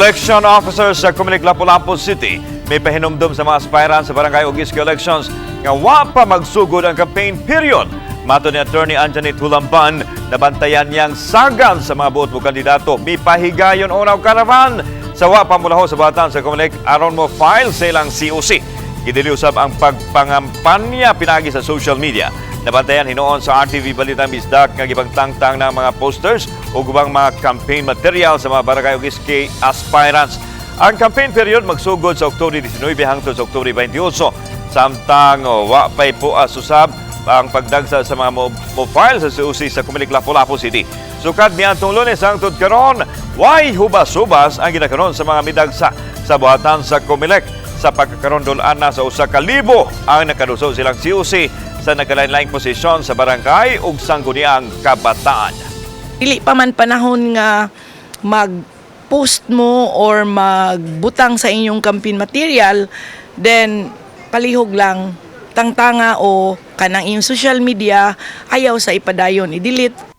Election officers sa Comelec Lapu-Lapu City may pahinumdum sa mga aspirant sa barangay ug isko elections nga wa pa magsugod ang campaign period. Mato ni Attorney Anjanit Hulamban, nabantayan niyang sagan sa mga buot mo kandidato. Mipahigayon unaw karavan sa wa pamulaho sa batan sa Comelec aron mo file sa ilang COC. Gidiliusab ang pagpangampanya pinagi sa social media. Nabantayan hinoon sa RTV Balita Misdak nga gibangtangtang ng mga posters o gubang mga campaign material sa mga barangay ug iski aspirants. Ang campaign period magsugod sa Oktubre 19 hangtod sa Oktubre 28. Samtang wa pay po asusab ang pagdagsa sa mga mo-file sa COC sa Comelec Lapu-Lapu City. Sukad niadtong Lunes hangtod karon, way hubas-hubas ang ginakaron sa mga midagsa sa buhatan sa Comelec. Sa pagkakarondol na sa 1,000 ang nakaduso silang COC sa nagkalain-laing posisyon sa barangay ug sangguniang kabataan. Dili pa man panahon nga mag-post mo or magbutang sa inyong campaign material, then palihog lang tangtanga o kanang iyong social media ayaw sa ipadayon i-delete